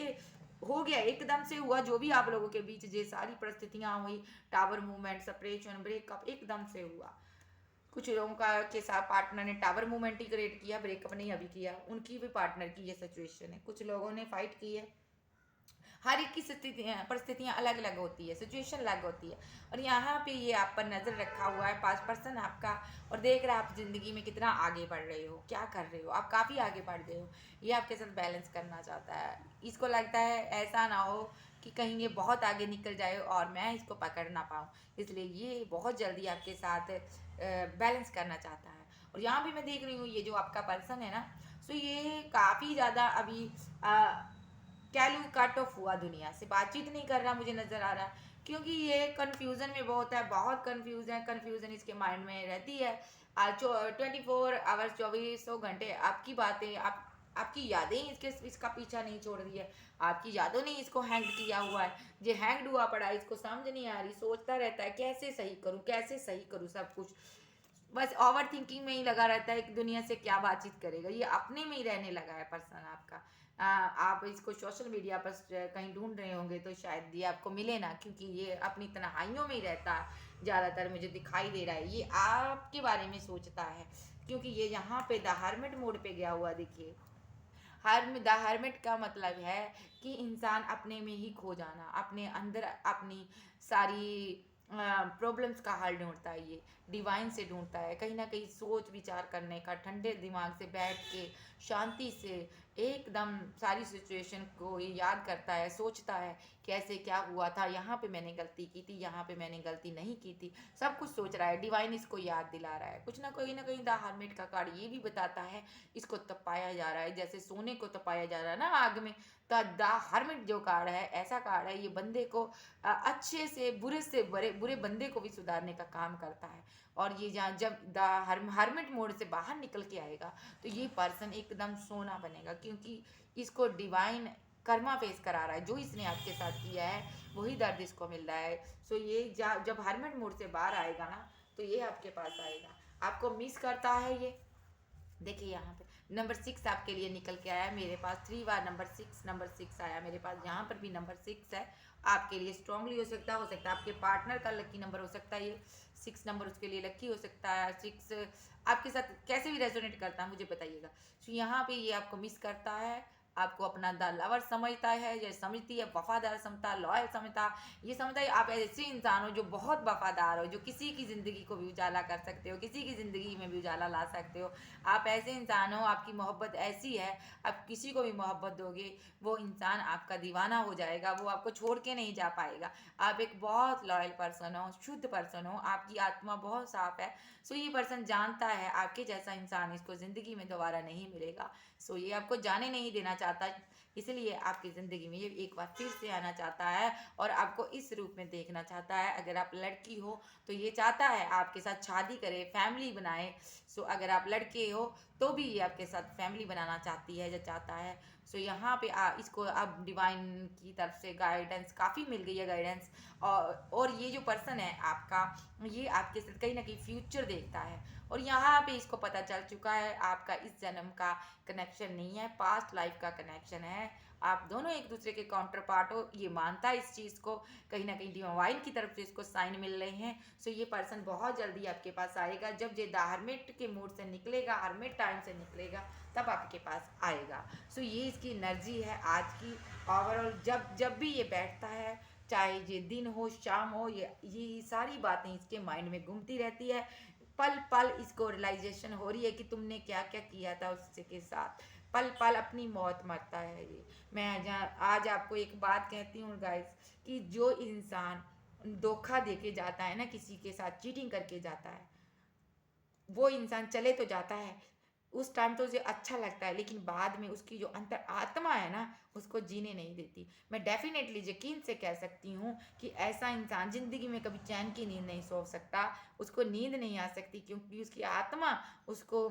हो गया, एकदम से हुआ, जो भी आप लोगों के बीच ये सारी परिस्थितियां हुई, टावर मूवमेंट, सेपरेशन, ब्रेकअप, एकदम से हुआ। कुछ लोगों का के साथ पार्टनर ने टावर मूवमेंट ही क्रिएट किया, ब्रेकअप नहीं अभी किया, उनकी भी पार्टनर की ये सिचुएशन है। कुछ लोगों ने फाइट की है, हर एक की स्थितियाँ परिस्थितियाँ अलग अलग होती है, सिचुएशन अलग होती है। और यहाँ पे ये आप पर नज़र रखा हुआ है, 5% आपका, और देख रहा है आप ज़िंदगी में कितना आगे बढ़ रहे हो, क्या कर रहे हो, आप काफ़ी आगे बढ़ गए हो। ये आपके साथ बैलेंस करना चाहता है। इसको लगता है ऐसा ना हो कि कहीं ये बहुत आगे निकल जाए और मैं इसको पकड़ ना पाऊँ, इसलिए ये बहुत जल्दी आपके साथ बैलेंस करना चाहता है। और यहाँ भी मैं देख रही हूँ ये जो आपका पर्सन है ना, सो ये काफ़ी ज़्यादा अभी कह लूँ कट ऑफ हुआ, दुनिया से बातचीत नहीं कर रहा, मुझे नज़र आ रहा है, क्योंकि ये कन्फ्यूज़न में बहुत है, बहुत कन्फ्यूज़न इसके माइंड में रहती है। आज 24 आवर्स, 24 घंटे आपकी बातें, आपकी यादें इसका पीछा नहीं छोड़ रही है, आपकी यादों ने इसको हैंग किया हुआ है। ये हैंग्ड हुआ पड़ा है, इसको समझ नहीं आ रही, सोचता रहता है कैसे सही करूँ, कैसे सही करूँ सब कुछ, बस ओवर थिंकिंग में ही लगा रहता है कि दुनिया से क्या बातचीत करेगा, ये अपने में ही रहने लगा है पर्सन आपका। आप इसको सोशल मीडिया पर कहीं ढूंढ रहे होंगे तो शायद ये आपको मिले ना, क्योंकि ये अपनी तन्हाइयों में ही रहता है ज़्यादातर, मुझे दिखाई दे रहा है ये आपके बारे में सोचता है, क्योंकि ये यहाँ पे द हर्मिट मोड पे गया हुआ, देखिए द हर्मिट का मतलब है कि इंसान अपने में ही खो जाना, अपने अंदर अपनी सारी प्रॉब्लम्स का हल ढूंढता है। ये डिवाइन से ढूंढता है, कहीं ना कहीं सोच विचार करने का, ठंडे दिमाग से बैठ के शांति से एकदम सारी सिचुएशन को ये याद करता है, सोचता है कैसे क्या हुआ था, यहाँ पे मैंने गलती की थी, यहाँ पे मैंने गलती नहीं की थी, सब कुछ सोच रहा है। डिवाइन इसको याद दिला रहा है। कुछ ना कहीं द हर्मिट का कार्ड ये भी बताता है इसको तपाया जा रहा है, जैसे सोने को तपाया जा रहा है ना आग में। तो द हर्मिट जो कार्ड है, ऐसा कार्ड है, ये बंदे को अच्छे से बुरे बंदे को भी सुधारने का काम करता है। और ये जहाँ जब द हर्मिट मोड से बाहर निकल के आएगा तो ये पर्सन एकदम सोना बनेगा, क्योंकि इसको डिवाइन कर्मा फेस करा रहा है। जो इसने आपके साथ किया है वही दर्द इसको मिल रहा है। सो ये जब हर्मिट मोड से बाहर आएगा ना तो ये आपके पास आएगा, आपको मिस करता है ये। देखिए यहाँ पे नंबर 6 आपके लिए निकल के आया मेरे पास, 3 बार नंबर 6 आया मेरे पास। यहाँ पर भी नंबर 6 है, आपके लिए स्ट्रांगली हो सकता है आपके पार्टनर का लकी नंबर हो सकता है ये 6 नंबर, उसके लिए लकी हो सकता है। 6 आपके साथ कैसे भी रेजोनेट करता है मुझे बताइएगा। तो यहाँ पे ये आपको मिस करता है, आपको अपना द लवर समझता है या समझती है, वफादार समझता, लॉयल समझता। ये समझता है आप ऐसे इंसान हो जो बहुत वफादार हो, जो किसी की ज़िंदगी को भी उजाला कर सकते हो, किसी की ज़िंदगी में भी उजाला ला सकते हो। आप ऐसे इंसान हो, आपकी मोहब्बत ऐसी है, आप किसी को भी मोहब्बत दोगे वो इंसान आपका दीवाना हो जाएगा, वो आपको छोड़ के नहीं जा पाएगा। आप एक बहुत लॉयल पर्सन हो, शुद्ध पर्सन हो, आपकी आत्मा बहुत साफ है। सो ये पर्सन जानता है आपके जैसा इंसान इसको ज़िंदगी में दोबारा नहीं मिलेगा। सो ये आपको जाने नहीं देना चाहता, इसलिए आपकी ज़िंदगी में ये एक बार फिर से आना चाहता है और आपको इस रूप में देखना चाहता है। अगर आप लड़की हो तो ये चाहता है आपके साथ शादी करे, फैमिली बनाए। सो अगर आप लड़के हो तो भी ये आपके साथ फैमिली बनाना चाहती है या चाहता है। सो यहाँ पे इसको अब डिवाइन की तरफ से गाइडेंस काफ़ी मिल गई है, गाइडेंस। और ये जो पर्सन है आपका, ये आपके साथ कहीं ना कहीं फ्यूचर देखता है। और यहाँ पे इसको पता चल चुका है आपका इस जन्म का कनेक्शन नहीं है, पास्ट लाइफ का कनेक्शन है। आप दोनों एक दूसरे के काउंटर पार्ट हो, ये मानता है इस चीज़ को, कहीं ना कहीं डिवाइन की तरफ से इसको साइन मिल रहे हैं। सो ये पर्सन बहुत जल्दी आपके पास आएगा, जब ये द हर्मिट के मूड से निकलेगा, हर्मिट टाइम से निकलेगा, तब आपके पास आएगा। सो ये इसकी एनर्जी है आज की ओवरऑल। जब जब भी ये बैठता है, चाहे ये दिन हो शाम हो, ये सारी बातें इसके माइंड में घूमती रहती है। पल पल इसको रियलाइजेशन हो रही है कि तुमने क्या क्या किया था उससे के साथ, पल पल अपनी मौत मरता है ये। मैं आज आपको एक बात कहती हूँ गाइस, कि जो इंसान धोखा देके जाता है ना, किसी के साथ चीटिंग करके जाता है, वो इंसान चले तो जाता है, उस टाइम तो उसे अच्छा लगता है, लेकिन बाद में उसकी जो अंतर आत्मा है ना उसको जीने नहीं देती। मैं डेफिनेटली यकीन से कह सकती हूँ कि ऐसा इंसान ज़िंदगी में कभी चैन की नींद नहीं सो सकता, उसको नींद नहीं आ सकती, क्योंकि उसकी आत्मा उसको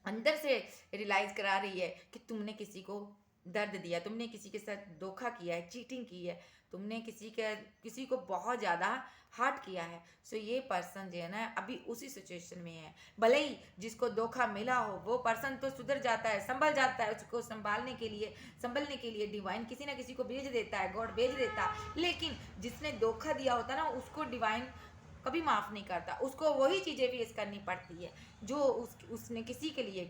अंदर से रियलाइज करा रही है कि तुमने किसी को दर्द दिया, तुमने किसी के साथ धोखा किया है, चीटिंग की है, तुमने किसी को बहुत ज़्यादा हर्ट किया है। सो ये पर्सन जो है ना अभी उसी सिचुएशन में है। भले ही जिसको धोखा मिला हो वो पर्सन तो सुधर जाता है, संभल जाता है, उसको संभलने के लिए डिवाइन किसी ना किसी को भेज देता है, गॉड भेज देता है। लेकिन जिसने धोखा दिया होता है ना उसको डिवाइन कभी माफ़ नहीं करता, उसको वही चीज़ें फेस करनी पड़ती है जो उसने किसी के लिए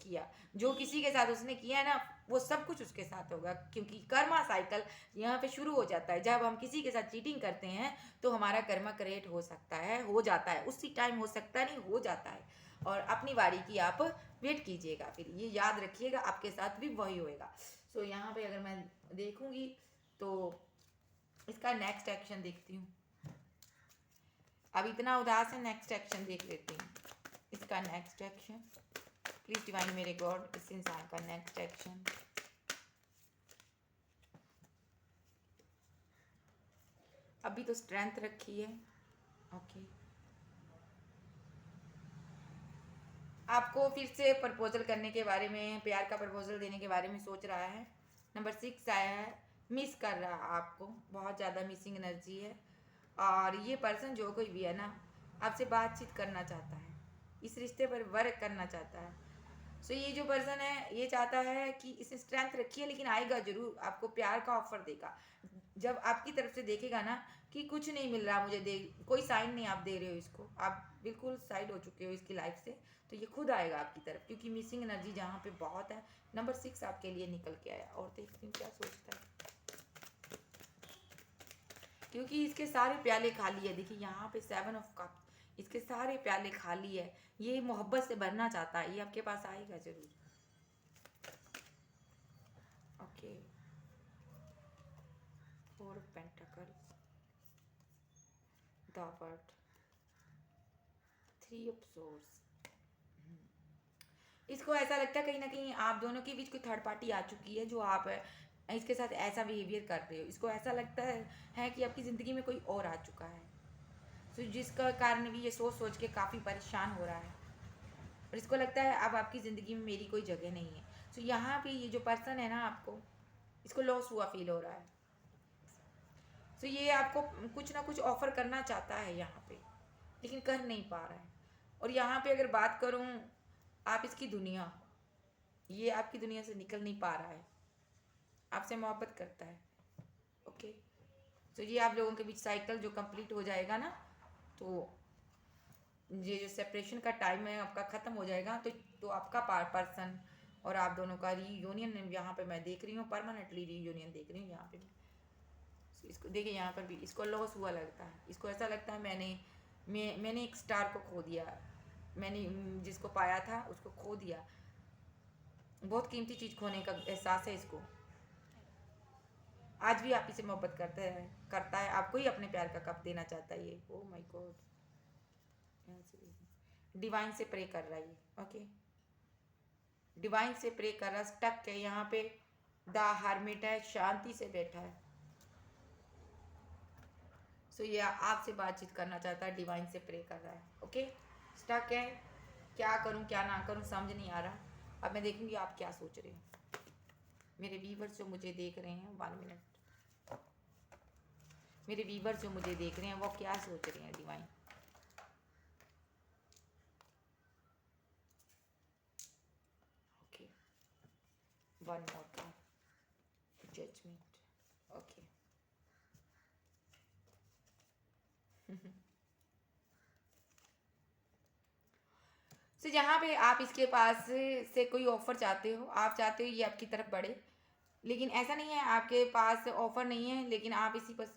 किया। जो किसी के साथ उसने किया है ना वो सब कुछ उसके साथ होगा, क्योंकि कर्मा साइकिल यहाँ पे शुरू हो जाता है। जब हम किसी के साथ चीटिंग करते हैं तो हमारा कर्मा क्रिएट हो सकता है, हो जाता है, उसी टाइम हो सकता नहीं, हो जाता है। और अपनी बारी की आप वेट कीजिएगा, फिर ये याद रखिएगा आपके साथ भी वही होएगा। सो यहाँ पे अगर मैं देखूंगी तो इसका नेक्स्ट एक्शन देखती हूँ। अब इतना उदास है, नेक्स्ट एक्शन देख लेते हैं इसका। नेक्स्ट एक्शन प्लीज डिवाइन मेरे गॉड, इस इंसान का नेक्स्ट एक्शन। अभी तो स्ट्रेंथ रखी है, ओके। आपको फिर से प्रपोजल करने के बारे में, प्यार का प्रपोजल देने के बारे में सोच रहा है। नंबर 6 आया है, मिस कर रहा है आपको, बहुत ज़्यादा मिसिंग एनर्जी है। और ये पर्सन जो कोई भी है ना आपसे बातचीत करना चाहता है, इस रिश्ते पर वर्क करना चाहता है। सो ये जो पर्सन है ये चाहता है कि इसे स्ट्रेंथ रखिए, लेकिन आएगा जरूर, आपको प्यार का ऑफर देगा। जब आपकी तरफ से देखेगा ना कि कुछ नहीं मिल रहा मुझे, दे कोई साइन नहीं आप दे रहे हो इसको, आप बिल्कुल साइड हो चुके हो इसकी लाइफ से, तो ये खुद आएगा आपकी तरफ, क्योंकि मिसिंग एनर्जी जहाँ पे बहुत है। नंबर 6 आपके लिए निकल के आया, और देखती हूँ क्या सोचता है, क्योंकि इसके सारे प्याले खाली है। देखिए यहाँ पे 7 ऑफ कप, इसके सारे प्याले खाली है, ये मोहब्बत से भरना चाहता है, ये आपके पास आएगा जरूर। Okay, 4 of pentacle, the world, 3 of source. इसको ऐसा लगता है कहीं ना कहीं आप दोनों के बीच कोई थर्ड पार्टी आ चुकी है, जो आप इसके साथ ऐसा बिहेवियर कर रहे हो। इसको ऐसा लगता है कि आपकी ज़िंदगी में कोई और आ चुका है, तो जिसका कारण भी ये सोच सोच के काफ़ी परेशान हो रहा है, और इसको लगता है अब आपकी ज़िंदगी में मेरी कोई जगह नहीं है। तो यहाँ पे ये जो पर्सन है ना, आपको इसको लॉस हुआ फील हो रहा है। तो ये आपको कुछ ना कुछ ऑफर करना चाहता है यहाँ पे, लेकिन कर नहीं पा रहा है। और यहाँ पे अगर बात करूँ, आप इसकी दुनिया, ये आपकी दुनिया से निकल नहीं पा रहा है, आपसे मोहब्बत करता है। ओके, तो ये आप लोगों के बीच साइकिल जो कंप्लीट हो जाएगा ना, तो ये जो सेपरेशन का टाइम है आपका ख़त्म हो जाएगा, तो आपका पर्सन और आप दोनों का रीयूनियन यहाँ पे मैं देख रही हूँ, परमानेंटली रीयूनियन देख रही हूँ यहाँ पे। इसको देखिए, यहाँ पर भी इसको लॉस हुआ लगता है, इसको ऐसा लगता है मैंने एक स्टार को खो दिया, मैंने जिसको पाया था उसको खो दिया। बहुत कीमती चीज़ खोने का एहसास है इसको। आज भी आप इसे मोहब्बत करता है, आपको ही अपने प्यार का कप देना चाहता है ये। ओह माय गॉड, डिवाइन से प्रे कर रहा है ये। ओके, डिवाइन से प्रे कर रहा, स्टक है यहाँ पे, द हर्मिट है, शांति से बैठा है। सो ये आपसे बातचीत करना चाहता है, डिवाइन से प्रे कर रहा है। ओके, स्टक है, क्या करूँ क्या ना करूँ समझ नहीं आ रहा। अब मैं देखूंगी आप क्या सोच रहे हैं। मेरे व्यूवर्स जो मुझे देख रहे हैं, 1 मिनट, मेरे व्यूवर्स जो मुझे देख रहे हैं वो क्या सोच रहे हैं डिवाइन। ओके, 1 मोर कार्ड, जजमेंट। ओके, तो यहाँ पे आप इसके पास से कोई ऑफर चाहते हो, आप चाहते हो ये आपकी तरफ बढ़े, लेकिन ऐसा नहीं है आपके पास ऑफर नहीं है, लेकिन आप इसी पर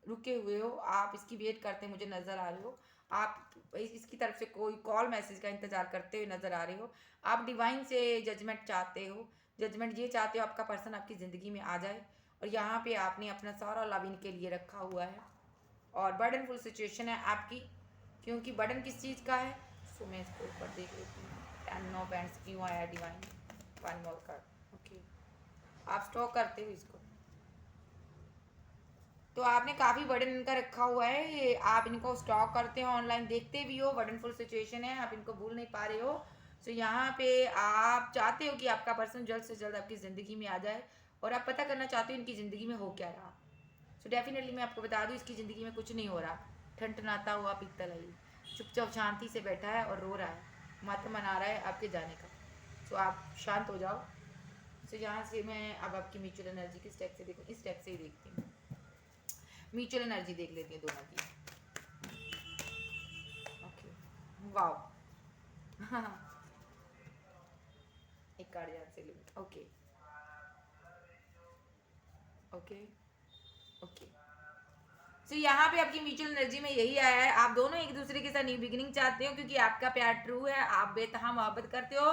रुके हुए हो, आप इसकी वेट करते मुझे नज़र आ रहे हो। आप इसकी तरफ से कोई कॉल मैसेज का इंतज़ार करते हुए नज़र आ रहे हो। आप डिवाइन से जजमेंट चाहते हो, जजमेंट ये चाहते हो आपका पर्सन आपकी ज़िंदगी में आ जाए, और यहाँ पे आपने अपना सारा लव इनके लिए रखा हुआ है, और बर्डनफुल सिचुएशन है आपकी, क्योंकि बर्डन किस चीज़ का है। सो मैं इसको ऊपर देख लेती हूँ, 10 नो बैंड्स क्यों आया डिवाइन, 1 मोर कार्ड। ओके, आप स्टॉक करते हो इसको, तो आपने काफ़ी बर्डन इनका रखा हुआ है, ये आप इनको स्टॉक करते हो, ऑनलाइन देखते भी हो, बर्डनफुल सिचुएशन है, आप इनको भूल नहीं पा रहे हो। सो यहाँ पे आप चाहते हो कि आपका पर्सन जल्द से जल्द आपकी ज़िंदगी में आ जाए, और आप पता करना चाहते हो इनकी ज़िंदगी में हो क्या रहा। सो डेफिनेटली मैं आपको बता दूँ, इसकी ज़िंदगी में कुछ नहीं हो रहा, ठनठनाता हुआ पीतल है, चुपचाप शांति से बैठा है और रो रहा है, मातम मना रहा है आपके जाने का। सो आप शांत हो जाओ। सो यहाँ से मैं अब आपकी म्यूचुअल एनर्जी किस टाइप से देखूँ, इस टाइप से ही देखती हूँ, म्यूचुअल एनर्जी देख लेती हूँ दोनों की। ओके, वाओ, हाँ, एक कार्ड यहाँ से लूँ। ओके ओके ओके, तो यहाँ पे आपकी म्यूचुअल एनर्जी में यही आया है, आप दोनों एक दूसरे के साथ न्यू बिगिनिंग चाहते हो, क्योंकि आपका प्यार ट्रू है, आप बेतहा मोहब्बत करते हो,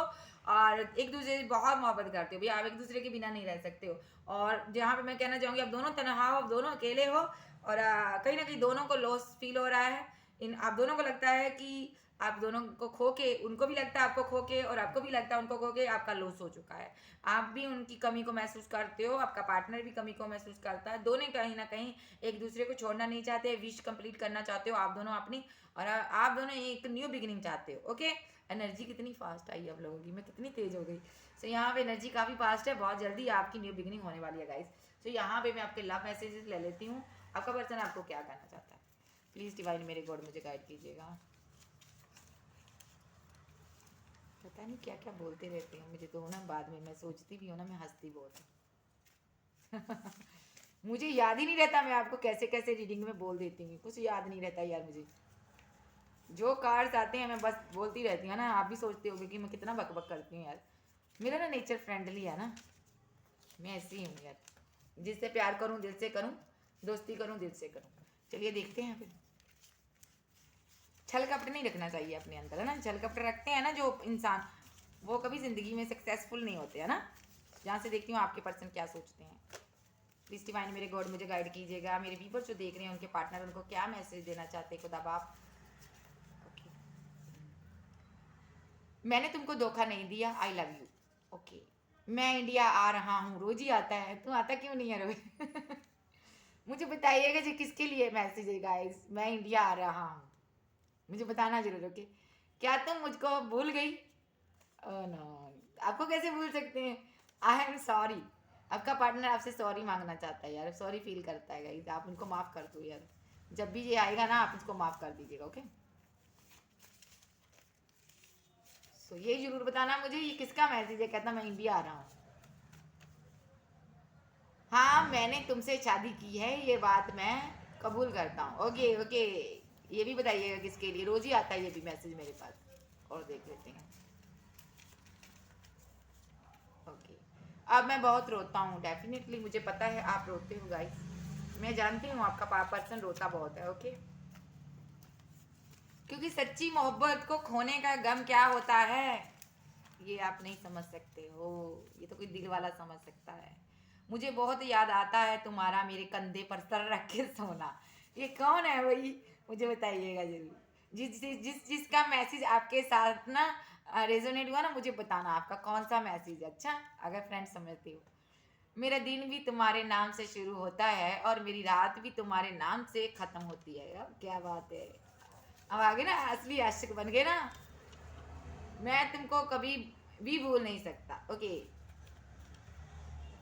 और एक दूसरे से बहुत मोहब्बत करते हो भैया, आप एक दूसरे के बिना नहीं रह सकते हो। और जहाँ पे मैं कहना चाहूँगी, आप दोनों तनहा हो, आप दोनों अकेले हो, और कहीं ना कहीं दोनों को लॉस फील हो रहा है। इन आप दोनों को लगता है कि आप दोनों को खो के, उनको भी लगता है आपको खो के, और आपको भी लगता है उनको खो के आपका लॉस हो चुका है। आप भी उनकी कमी को महसूस करते हो, आपका पार्टनर भी कमी को महसूस करता है, दोनों कहीं ना कहीं एक दूसरे को छोड़ना नहीं चाहते, विश कंप्लीट करना चाहते हो आप दोनों अपनी, और आप दोनों एक न्यू बिगिनिंग चाहते हो। ओके, एनर्जी कितनी फास्ट आई आप लोगों की, मैं कितनी तेज हो गई। सो यहाँ पे एनर्जी काफ़ी फास्ट है, बहुत जल्दी आपकी न्यू बिगिनिंग होने वाली है गाइस। सो यहाँ पे मैं आपके लव मैसेजेस ले लेती हूँ, आपका पर्सन आपको क्या कहना चाहता है। प्लीज़ डिवाइन मेरे गॉड मुझे गाइड कीजिएगा। पता नहीं क्या क्या बोलते रहते हैं मुझे, तो ना बाद में मैं सोचती भी हूँ ना, मैं हंसती बहुत हूँ। मुझे याद ही नहीं रहता मैं आपको कैसे कैसे रीडिंग में बोल देती हूँ, कुछ याद नहीं रहता यार मुझे। जो कार्ड्स आते हैं मैं बस बोलती रहती हूँ ना, आप भी सोचते होगे कि मैं कितना बकबक करती हूँ यार। मेरा ना नेचर फ्रेंडली है ना, मैं ऐसी हूँ यार, जिससे प्यार करूँ दिल से करूँ, दोस्ती करूँ दिल से करूँ। चलिए देखते हैं फिर। छल कपट नहीं रखना चाहिए अपने अंदर, है ना। छल कपट रखते हैं ना जो इंसान, वो कभी ज़िंदगी में सक्सेसफुल नहीं होते, है ना। जहाँ से देखती हूँ आपके पर्सन क्या सोचते हैं। प्लीज़ डिवाइन मेरे गॉड मुझे गाइड कीजिएगा, मेरे व्यूअर्स जो देख रहे हैं उनके पार्टनर उनको क्या मैसेज देना चाहते हैं खुदा बाप। ओके, मैंने तुमको धोखा नहीं दिया, आई लव यू। ओके, मैं इंडिया आ रहा हूँ, रोज ही आता है, तू आता क्यों नहीं है रोज? मुझे बताइएगा जी किसके लिए मैसेज है गाइस, मैं इंडिया आ रहा हूँ, मुझे बताना जरूर। ओके, क्या तुम मुझको भूल गई? ओह नो, आपको कैसे भूल सकते हैं? I am sorry. आपका पार्टनर आपसे सॉरी मांगना चाहता है यार, सॉरी फील करता है गाइस, आप उनको माफ़ कर दो यार। जब भी ये आएगा ना आप उसको माफ़ कर दीजिएगा। ओके, सो ये जरूर बताना मुझे ये किसका मैसेज है। कहता मैं इंडिया आ रहा हूँ। हाँ मैंने तुमसे शादी की है, ये बात मैं कबूल करता हूँ। ओके ओके, ये भी बताइएगा किसके लिए, रोज ही आता है ये भी मैसेज मेरे पास। और देख लेते हैं। ओके, अब मैं बहुत रोता हूँ, डेफिनेटली मुझे पता है आप रोते हो गाइस, मैं जानती हूँ आपका पर्सन रोता बहुत है। ओके, क्योंकि सच्ची मोहब्बत को खोने का गम क्या होता है ये आप नहीं समझ सकते हो, ये तो कोई दिल वाला समझ सकता है। मुझे बहुत याद आता है तुम्हारा मेरे कंधे पर सर रख के सोना। ये कौन है वही, मुझे बताइएगा जरूर। जिसका मैसेज आपके साथ ना रेजोनेट हुआ ना, मुझे बताना आपका कौन सा मैसेज है। अच्छा, अगर फ्रेंड समझते हो। मेरा दिन भी तुम्हारे नाम से शुरू होता है और मेरी रात भी तुम्हारे नाम से खत्म होती है। यार क्या बात है, अब आगे ना असली आशिक बन गए ना। मैं तुमको कभी भी भूल नहीं सकता। ओके,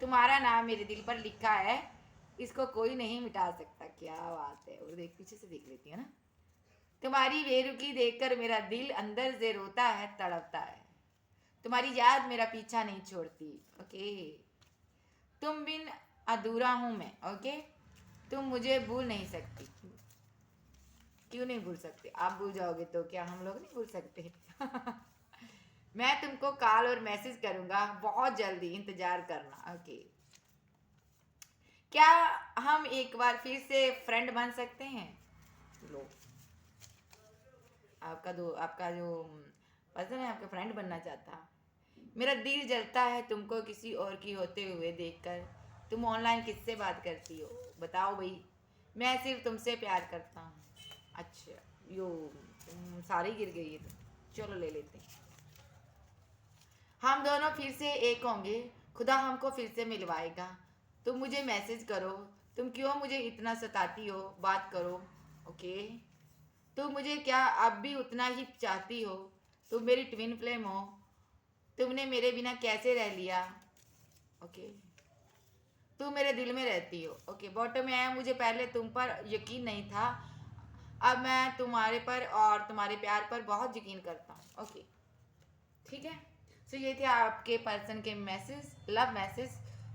तुम्हारा नाम मेरे दिल पर लिखा है, इसको कोई नहीं मिटा सकता। क्या बात है, और देख पीछे से देख लेती है ना। तुम्हारी बेरुखी देखकर मेरा दिल अंदर से रोता है, तड़पता है। तुम्हारी याद मेरा पीछा नहीं छोड़ती। ओके, तुम बिन अधूरा हूं मैं। ओके, तुम मुझे भूल नहीं सकती। क्यों नहीं भूल सकते, आप भूल जाओगे तो क्या हम लोग नहीं भूल सकते? मैं तुमको कॉल और मैसेज करूंगा बहुत जल्दी, इंतजार करना। ओके, क्या हम एक बार फिर से फ्रेंड बन सकते हैं? लो, आपका जो पर्सन है आपका फ्रेंड बनना चाहता। मेरा दिल जलता है तुमको किसी और की होते हुए देखकर। तुम ऑनलाइन किससे बात करती हो बताओ भाई, मैं सिर्फ तुमसे प्यार करता हूँ। अच्छा, यो सारे गिर गई है तो चलो ले लेते हैं। हम दोनों फिर से एक होंगे, खुदा हमको फिर से मिलवाएगा। तुम मुझे मैसेज करो, तुम क्यों मुझे इतना सताती हो, बात करो। ओके, तुम मुझे क्या अब भी उतना ही चाहती हो? तुम मेरी ट्विन फ्लेम हो, तुमने मेरे बिना कैसे रह लिया? ओके, तुम मेरे दिल में रहती हो। ओके, बॉटम में आया, मुझे पहले तुम पर यकीन नहीं था, अब मैं तुम्हारे पर और तुम्हारे प्यार पर बहुत यकीन करता हूँ। ओके, ठीक है। सो ये थे आपके पर्सन के मैसेज, लव मैसेज।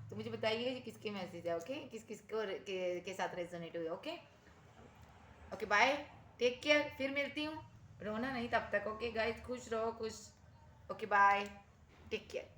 तो मुझे बताइए कि किसके मैसेज है। ओके, किस किस को के साथ रेजोनेट हुए। Okay okay, bye, take care, फिर मिलती हूँ। रोना नहीं तब तक। ओके गाइस, खुश रहो खुश। Okay bye, take care.